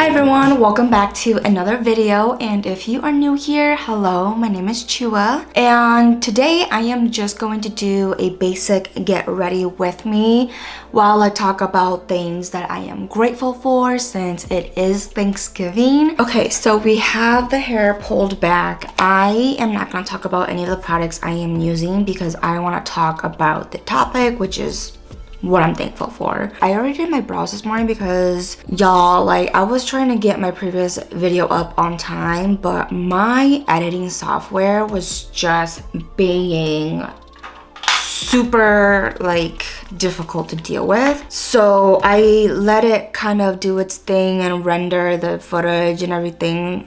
Hi everyone, welcome back to another video, and if you are new here, hello, my name is Choua, and today I am just going to do a basic get ready with me while I talk about things that I am grateful for since it is Thanksgiving. Okay, so we have the hair pulled back. I am not going to talk about any of the products I am using because I want to talk about the topic, which is what I'm thankful for. I already did my brows this morning because y'all, like, I was trying to get my previous video up on time, but my editing software was just being super like difficult to deal with. So I let it kind of do its thing and render the footage and everything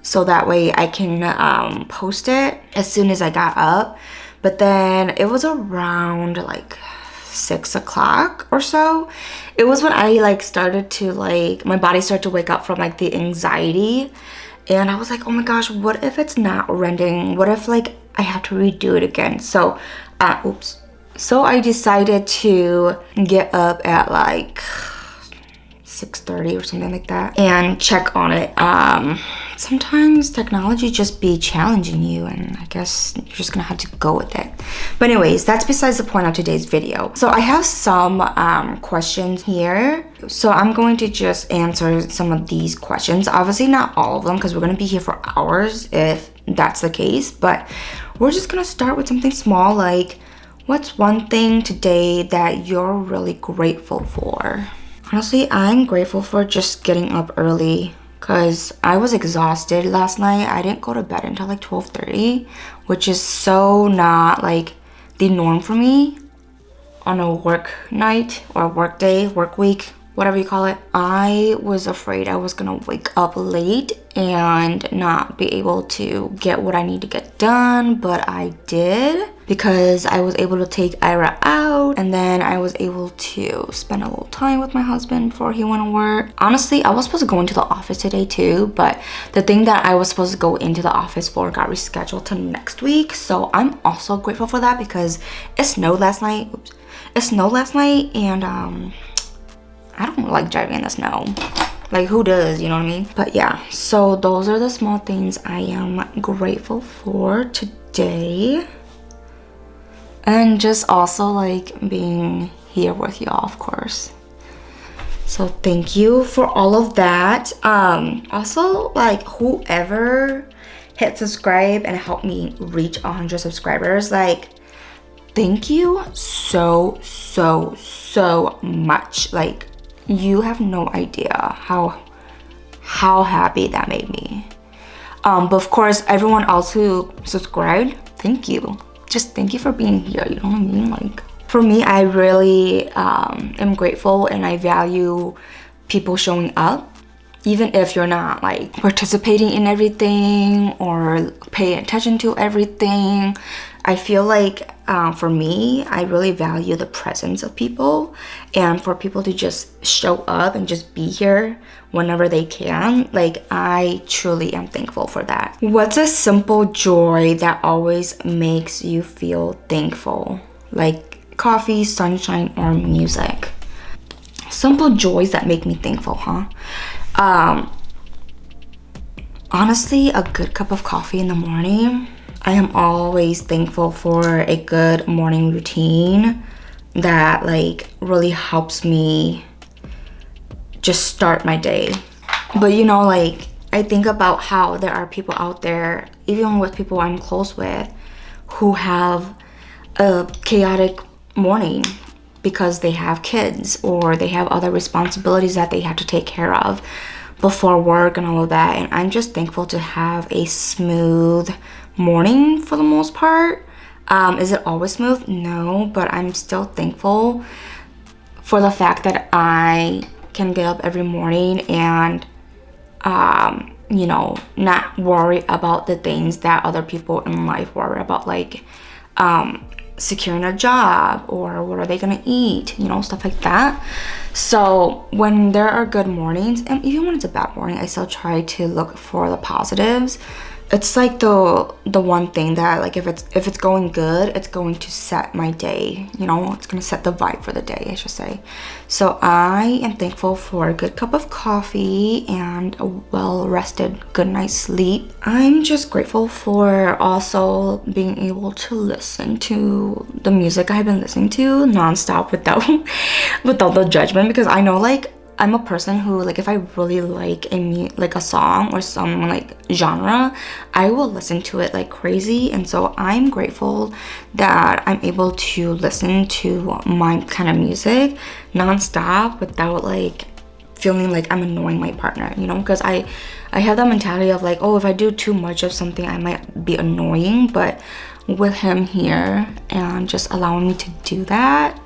so that way I can post it as soon as I got up. But then it was around like 6 o'clock or so. It was when I like started to like, my body started to wake up from like the anxiety, and I was like, oh my gosh, what if it's not rendering? What if like I have to redo it again? So so I decided to get up at like 6:30 or something like that and check on it. Sometimes technology just be challenging you, and I guess you're just gonna have to go with it. But anyways, that's besides the point of today's video. So I have some questions here, so I'm going to just answer some of these questions. Obviously not all of them because we're gonna be here for hours if that's the case, but we're just gonna start with something small, like what's one thing today that you're really grateful for? Honestly, I'm grateful for just getting up early because I was exhausted last night. I didn't go to bed until like 12:30, which is so not like the norm for me on a work night or work day, work week, whatever you call it. I was afraid I was gonna wake up late and not be able to get what I need to get done, but I did because I was able to take Ira out, and then I was able to spend a little time with my husband before he went to work. Honestly, I was supposed to go into the office today too, but the thing that I was supposed to go into the office for got rescheduled to next week, so I'm also grateful for that because it snowed last night. It snowed last night, and I don't like driving in the snow. Like, who does, you know what I mean? But yeah, so those are the small things I am grateful for today. And just also like being here with y'all, of course. So thank you for all of that. Also, like, whoever hit subscribe and helped me reach 100 subscribers, like, thank you so much. Like, you have no idea how happy that made me. But of course, everyone else who subscribed, thank you. Just thank you for being here, you know what I mean? Like, for me, I really am grateful, and I value people showing up, even if you're not like participating in everything or paying attention to everything. I feel like for me, I really value the presence of people, and for people to just show up and just be here whenever they can, like, I truly am thankful for that. What's a simple joy that always makes you feel thankful? Like coffee, sunshine, or music? Simple joys that make me thankful, huh? Honestly, a good cup of coffee in the morning. I am always thankful for a good morning routine that like really helps me just start my day. But you know, like, I think about how there are people out there, even with people I'm close with, who have a chaotic morning because they have kids or they have other responsibilities that they have to take care of before work and all of that. And I'm just thankful to have a smooth morning for the most part. Is it always smooth? No, but I'm still thankful for the fact that I can get up every morning and you know, not worry about the things that other people in life worry about, like securing a job or what are they gonna eat, you know, stuff like that. So when there are good mornings, and even when it's a bad morning, I still try to look for the positives it's like the one thing that like if it's going good, it's going to set my day, you know, it's gonna set the vibe for the day, I should say. So I am thankful for a good cup of coffee and a well-rested good night's sleep. I'm just grateful for also being able to listen to the music I've been listening to nonstop without the judgment, because I know like I'm a person who, like, if I really like a song or some like genre, I will listen to it like crazy. And so I'm grateful that I'm able to listen to my kind of music nonstop without like feeling like I'm annoying my partner, you know, because I have that mentality of like, oh, if I do too much of something, I might be annoying. But with him here and just allowing me to do that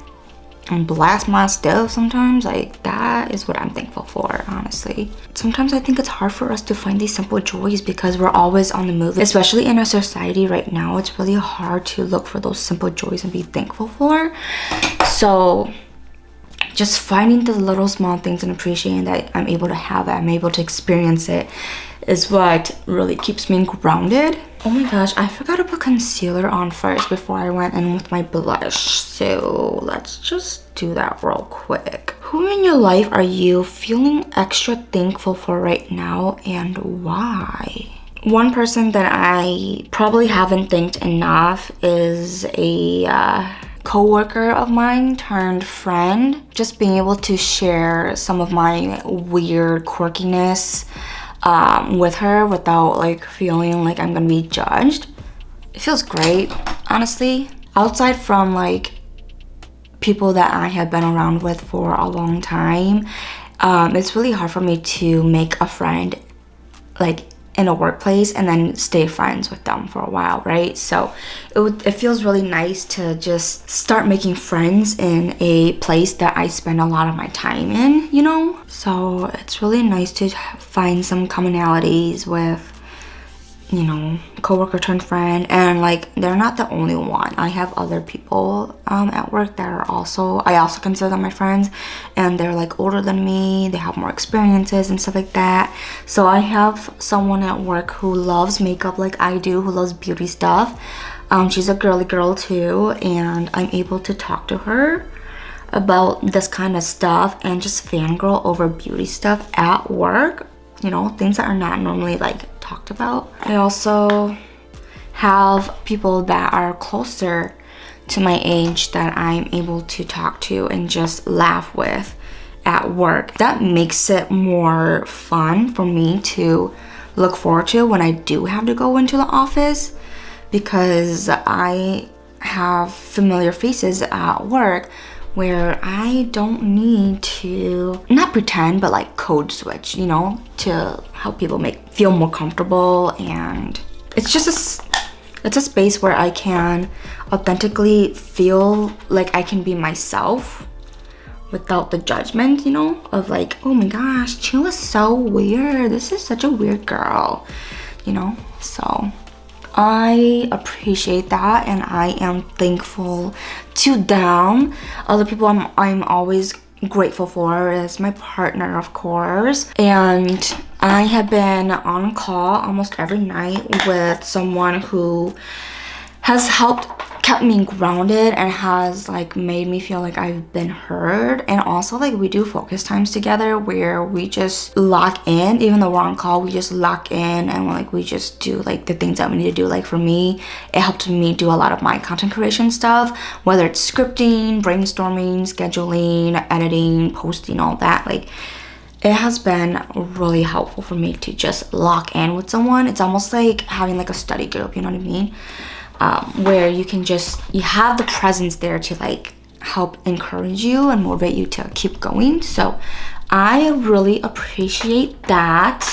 and blast my stuff sometimes, like, that is what I'm thankful for, honestly. Sometimes I think it's hard for us to find these simple joys because we're always on the move, especially in our society right now. It's really hard to look for those simple joys and be thankful for. So just finding the little small things and appreciating that I'm able to have it, I'm able to experience it, is what really keeps me grounded. Oh my gosh, I forgot to put concealer on first before I went in with my blush. So let's just do that real quick. Who in your life are you feeling extra thankful for right now, and why? One person that I probably haven't thanked enough is a co-worker of mine turned friend. Just being able to share some of my weird quirkiness with her without like feeling like I'm gonna be judged. It feels great, honestly. Outside from like people that I have been around with for a long time, it's really hard for me to make a friend like in a workplace and then stay friends with them for a while, right? So it feels really nice to just start making friends in a place that I spend a lot of my time in, you know? So it's really nice to find some commonalities with, you know, coworker turned friend. And like, they're not the only one. I have other people at work that are also, I also consider them my friends, and they're like older than me, they have more experiences and stuff like that. So I have someone at work who loves makeup like I do, who loves beauty stuff. She's a girly girl too, and I'm able to talk to her about this kind of stuff and just fangirl over beauty stuff at work, you know, things that are not normally like talked about. I also have people that are closer to my age that I'm able to talk to and just laugh with at work. That makes it more fun for me to look forward to when I do have to go into the office, because I have familiar faces at work where I don't need to, not pretend, but like code switch, you know, to help people feel more comfortable. And it's just it's a space where I can authentically feel like I can be myself without the judgment, you know, of like, oh my gosh, Choua is so weird, this is such a weird girl, you know. So I appreciate that, and I am thankful to them. Other people I'm always grateful for is my partner, of course. And I have been on call almost every night with someone who has kept me grounded and has like made me feel like I've been heard. And also like we do focus times together where we just lock in. Even though we're on call, we just lock in and like we just do like the things that we need to do. Like for me, it helped me do a lot of my content creation stuff, whether it's scripting, brainstorming, scheduling, editing, posting, all that. Like, it has been really helpful for me to just lock in with someone. It's almost like having like a study group, you know what I mean? Where you have the presence there to like help encourage you and motivate you to keep going. So I really appreciate that.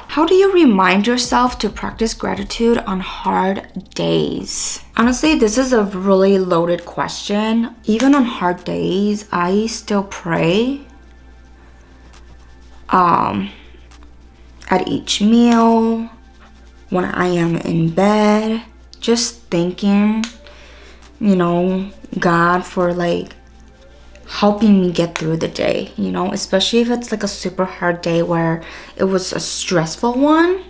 How do you remind yourself to practice gratitude on hard days? Honestly, this is a really loaded question. Even on hard days, I still pray at each meal, when I am in bed, just thanking, you know, God for like helping me get through the day, you know, especially if it's like a super hard day where it was a stressful one.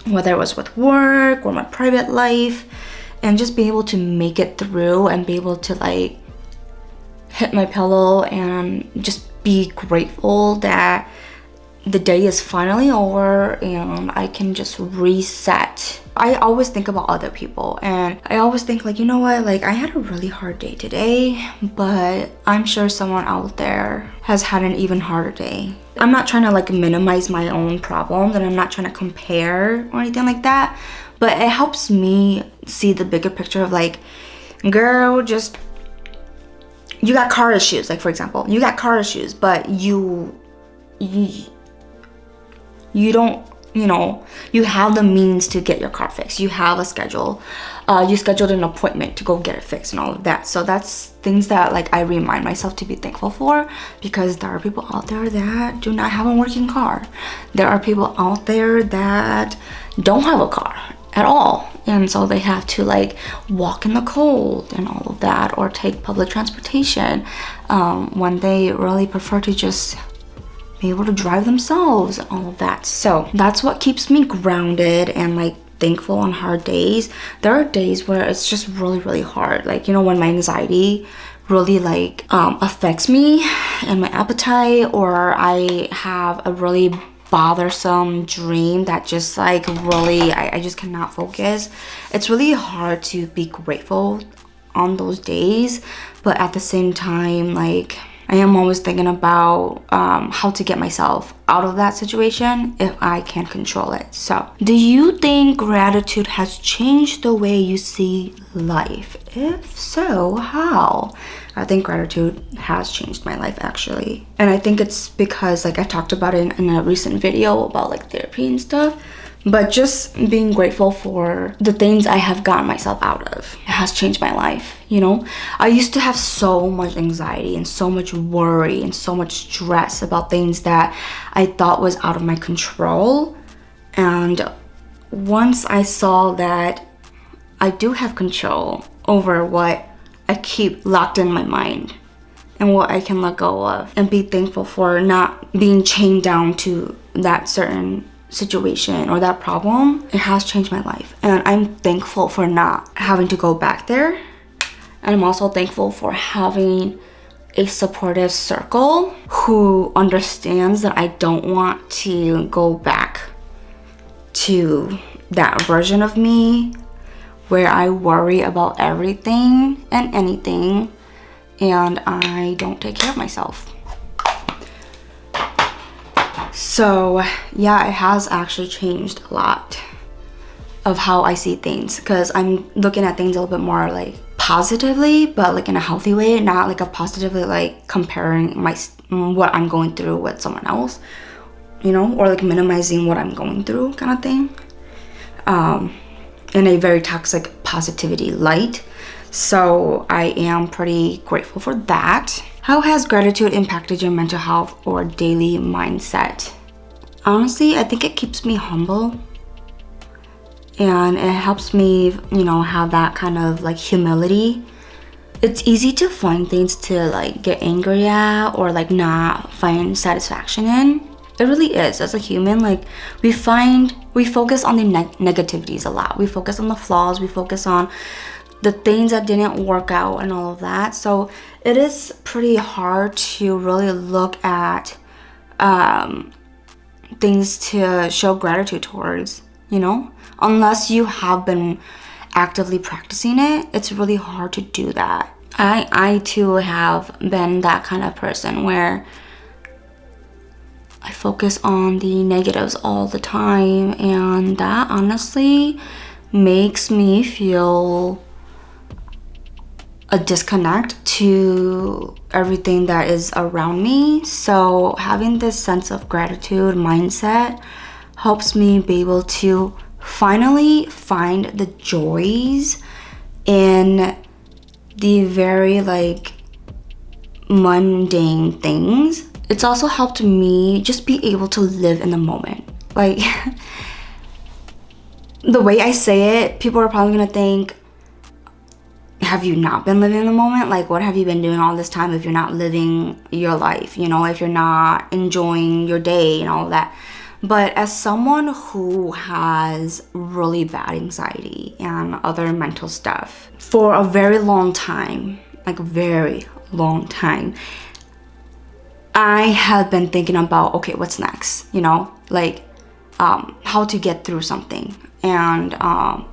whether it was with work or my private life, and just be able to make it through and be able to like hit my pillow and just be grateful that the day is finally over and I can just reset. I always think about other people, and I always think like, you know what, like I had a really hard day today, but I'm sure someone out there has had an even harder day. I'm not trying to like minimize my own problems, and I'm not trying to compare or anything like that, but it helps me see the bigger picture of like, girl, just, you got car issues. Like for example, you got car issues, but you don't, you know, you have the means to get your car fixed. You have a schedule. You scheduled an appointment to go get it fixed and all of that. So that's things that like I remind myself to be thankful for, because there are people out there that do not have a working car. There are people out there that don't have a car at all. And so they have to like walk in the cold and all of that, or take public transportation when they really prefer to just be able to drive themselves and all of that. So that's what keeps me grounded and like thankful on hard days. There are days where it's just really, really hard. Like, you know, when my anxiety really like affects me and my appetite, or I have a really bothersome dream that just like really, I just cannot focus. It's really hard to be grateful on those days, but at the same time, like I am always thinking about how to get myself out of that situation if I can't control it. So, do you think gratitude has changed the way you see life? If so, how? I think gratitude has changed my life actually. And I think it's because like I talked about it in a recent video about like therapy and stuff. But just being grateful for the things I have gotten myself out of, it has changed my life, you know? I used to have so much anxiety and so much worry and so much stress about things that I thought was out of my control. And once I saw that I do have control over what I keep locked in my mind and what I can let go of, and be thankful for not being chained down to that certain situation or that problem, it has changed my life. And I'm thankful for not having to go back there. And I'm also thankful for having a supportive circle who understands that I don't want to go back to that version of me where I worry about everything and anything and I don't take care of myself. So yeah, it has actually changed a lot of how I see things, because I'm looking at things a little bit more like positively, but like in a healthy way, not like a positively like comparing what I'm going through with someone else, you know, or like minimizing what I'm going through kind of thing, in a very toxic positivity light. So I am pretty grateful for that. How has gratitude impacted your mental health or daily mindset? Honestly, I think it keeps me humble, and it helps me, you know, have that kind of like humility. It's easy to find things to like get angry at or like not find satisfaction in. It really is. As a human, like we focus on the negativities a lot. We focus on the flaws, we focus on the things that didn't work out and all of that. So it is pretty hard to really look at things to show gratitude towards, you know, unless you have been actively practicing it. It's really hard to do that. I too have been that kind of person where I focus on the negatives all the time, and that honestly makes me feel a disconnect to everything that is around me. So having this sense of gratitude mindset helps me be able to finally find the joys in the very like mundane things. It's also helped me just be able to live in the moment. Like the way I say it, people are probably gonna think, have you not been living in the moment? Like, what have you been doing all this time if you're not living your life, you know, if you're not enjoying your day and all of that? But as someone who has really bad anxiety and other mental stuff for a very long time, like a very long time, I have been thinking about, okay, what's next? You know, like how to get through something and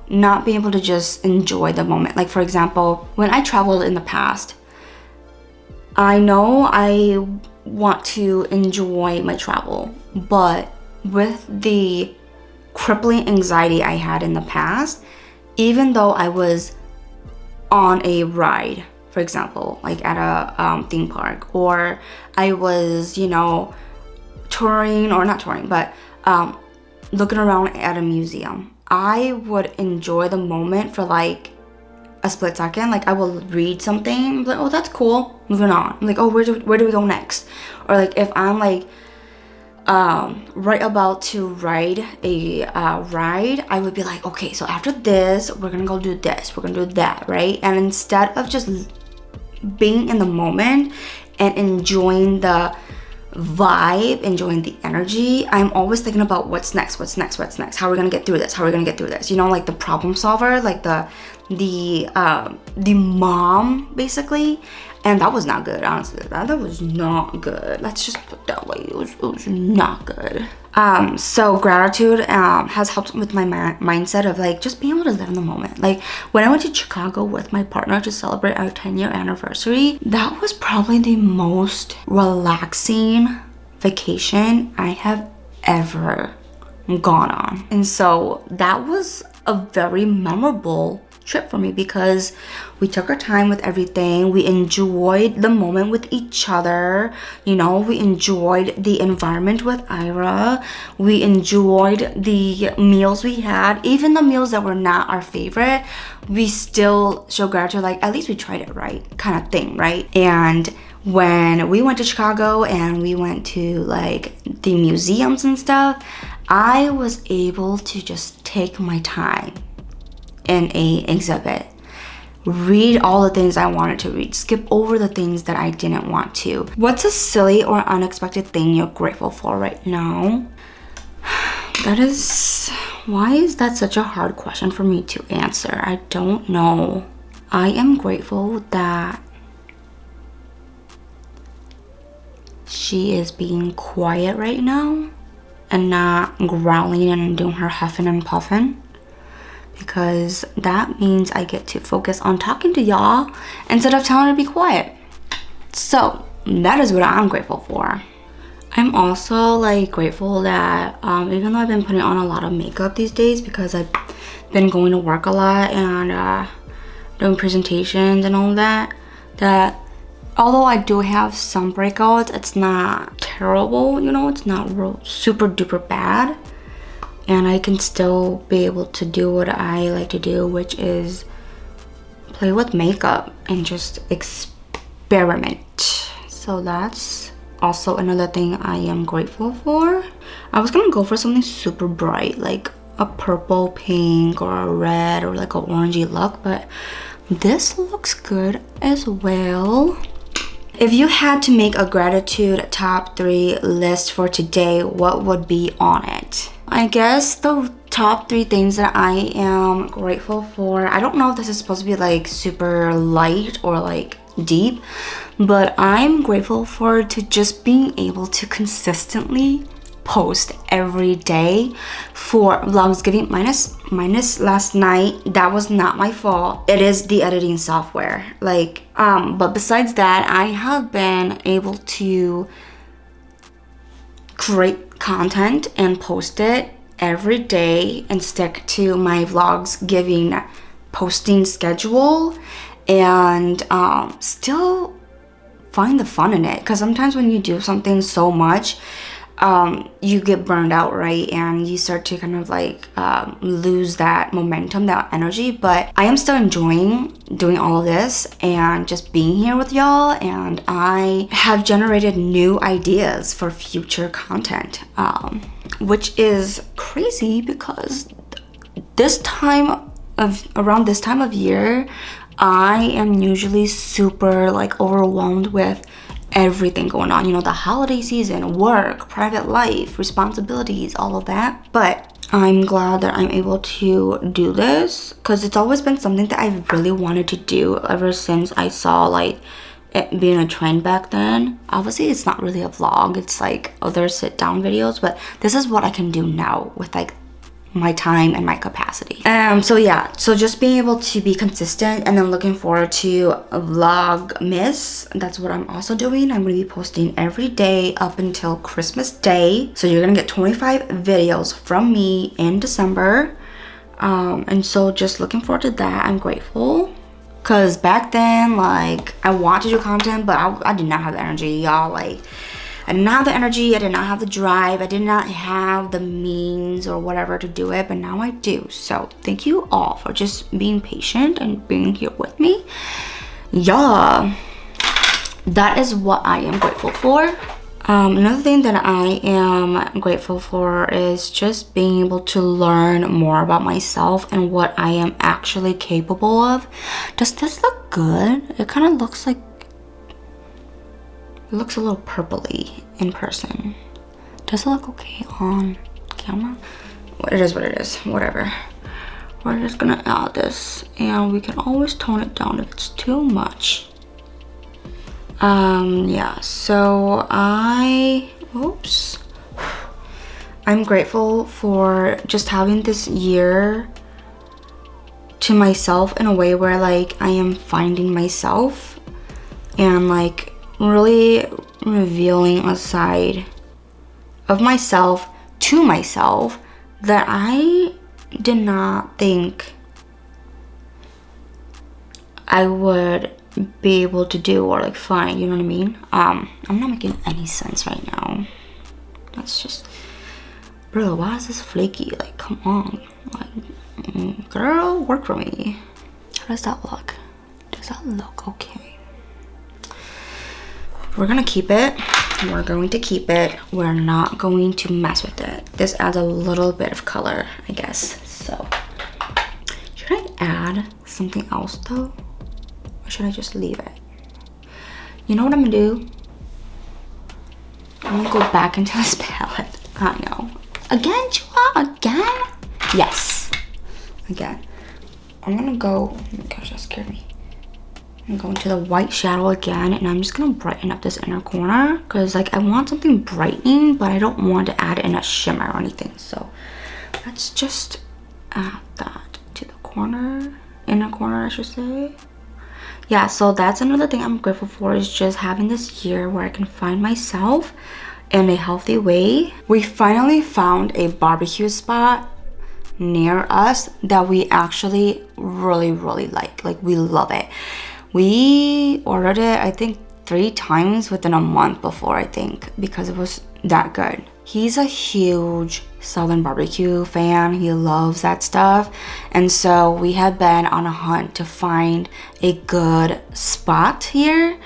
not be able to just enjoy the moment. Like, for example, when I traveled in the past, I know I want to enjoy my travel, but with the crippling anxiety I had in the past, even though I was on a ride, for example, like at a theme park, or I was, you know, touring, or not touring, but looking around at a museum, I would enjoy the moment for like a split second. Like, I will read something, like, oh, that's cool, moving on. I'm like, oh, where do we go next? Or like, if I'm like right about to ride a ride, I would be like, okay, so after this, we're gonna go do this, we're gonna do that, right? And instead of just being in the moment and enjoying the vibe, enjoying the energy, I'm always thinking about what's next, how are we gonna get through this, you know, like the problem solver, like the mom, basically. And that was not good, honestly. That was not good. Let's just put it that way. It was not good. So gratitude has helped with my mindset of like just being able to live in the moment. Like, when I went to Chicago with my partner to celebrate our 10-year anniversary, that was probably the most relaxing vacation I have ever gone on. And so that was a very memorable trip for me because we took our time with everything. We enjoyed the moment with each other, you know, we enjoyed the environment with Ira, we enjoyed the meals we had, even the meals that were not our favorite, we still show gratitude, like at least we tried it, right, kind of thing, right? And when we went to Chicago and we went to like the museums and stuff, I was able to just take my time in a exhibit, read all the things I wanted to read, skip over the things that I didn't want to. What's a silly or unexpected thing you're grateful for right now? Why is that such a hard question for me to answer? I don't know. I am grateful that she is being quiet right now and not growling and doing her huffing and puffing, because that means I get to focus on talking to y'all instead of telling her to be quiet. So that is what I'm grateful for. I'm also like grateful that even though I've been putting on a lot of makeup these days because I've been going to work a lot and doing presentations and all that, that although I do have some breakouts, it's not terrible, you know, it's not real super duper bad. And I can still be able to do what I like to do, which is play with makeup and just experiment. So that's also another thing I am grateful for. I was gonna go for something super bright, like a purple, pink, or a red, or like an orangey look, but this looks good as well. If you had to make a gratitude top 3 list for today, what would be on it? I guess the top 3 things that I am grateful for, I don't know if this is supposed to be like super light or like deep, but I'm grateful for to just being able to consistently post every day for Vlogsgiving, minus last night. That was not my fault. It is the editing software. Like, but besides that, I have been able to create content and post it every day and stick to my Vlogsgiving posting schedule and still find the fun in it, because sometimes when you do something so much, you get burned out, right? And you start to kind of like lose that momentum, that energy. But I am still enjoying doing all of this and just being here with y'all, and I have generated new ideas for future content, which is crazy because around this time of year, I am usually super like overwhelmed with everything going on, you know, the holiday season, work, private life, responsibilities, all of that. But I'm glad that I'm able to do this because it's always been something that I really wanted to do ever since I saw like it being a trend back then. Obviously it's not really a vlog, it's like other sit down videos, but this is what I can do now with like my time and my capacity. So yeah, so just being able to be consistent, and then looking forward to a vlogmas. That's what I'm also doing. I'm going to be posting every day up until Christmas Day, so you're gonna get 25 videos from me in December. And so just looking forward to that. I'm grateful because back then, like, I want to do content, but I did not have the energy, y'all. Like, I did not have the energy, I did not have the drive, I did not have the means or whatever to do it, but now I do. So thank you all for just being patient and being here with me. Yeah, that is what I am grateful for. Another thing that I am grateful for is just being able to learn more about myself and what I am actually capable of. Does this look good? It kind of looks like, it looks a little purpley in person. Does it look okay on camera? It is what it is, whatever. We're just gonna add this, and we can always tone it down if it's too much. Yeah, so I'm grateful for just having this year to myself in a way where like I am finding myself and like really revealing a side of myself to myself that I did not think I would be able to do or like find, you know what I mean? I'm not making any sense right now. That's just, bro, why is this flaky? Like, come on, like, girl, work for me. How does that look? Does that look okay? We're gonna keep it. We're going to keep it. We're not going to mess with it. This adds a little bit of color, I guess. So, should I add something else though? Or should I just leave it? You know what I'm gonna do? I'm gonna go back into this palette. I know. Again, Choua? Again? Yes. Again. I'm gonna go, oh my gosh, that scared me. I'm going to the white shadow again, and I'm just gonna brighten up this inner corner because like I want something brightening, but I don't want to add in a shimmer or anything. So let's just add that to the corner, inner corner I should say. Yeah, so that's another thing I'm grateful for, is just having this year where I can find myself in a healthy way. We finally found a barbecue spot near us that we actually really like. Like, we love it. We ordered it, I think 3 times within a month before, I think, because it was that good. He's a huge Southern barbecue fan. He loves that stuff. And so we have been on a hunt to find a good spot here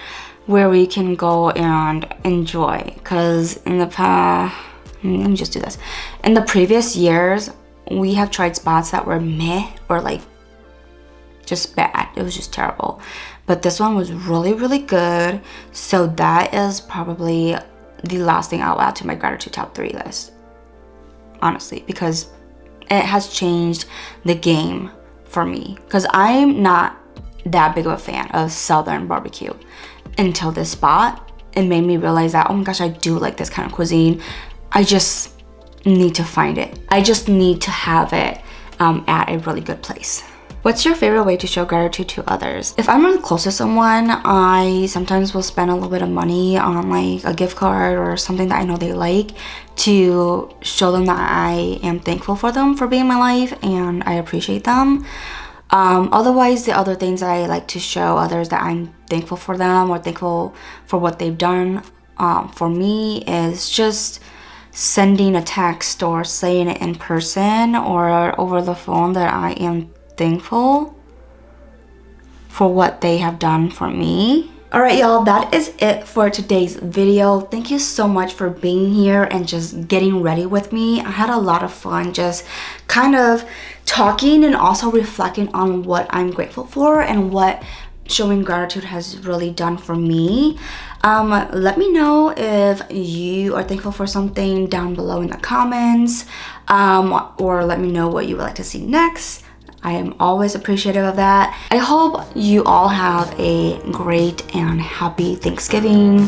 where we can go and enjoy. Because in the past, let me just do this. In the previous years, we have tried spots that were meh or like just bad. It was just terrible. But this one was really good. So that is probably the last thing I'll add to my gratitude top 3 list, honestly, because it has changed the game for me. Because I'm not that big of a fan of Southern barbecue until this spot. It made me realize that, oh my gosh, I do like this kind of cuisine. I just need to find it. I just need to have it at a really good place. What's your favorite way to show gratitude to others? If I'm really close to someone, I sometimes will spend a little bit of money on like a gift card or something that I know they like to show them that I am thankful for them for being in my life and I appreciate them. Otherwise, the other things that I like to show others that I'm thankful for them or thankful for what they've done for me is just sending a text or saying it in person or over the phone that I am thankful for what they have done for me. All right, y'all, that is it for today's video. Thank you so much for being here and just getting ready with me. I had a lot of fun just kind of talking and also reflecting on what I'm grateful for and what showing gratitude has really done for me. Let me know if you are thankful for something down below in the comments, or let me know what you would like to see next. I am always appreciative of that. I hope you all have a great and happy Thanksgiving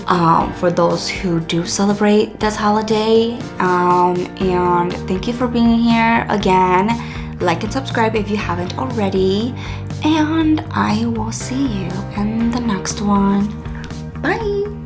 for those who do celebrate this holiday. And thank you for being here again. Like and subscribe if you haven't already. And I will see you in the next one. Bye!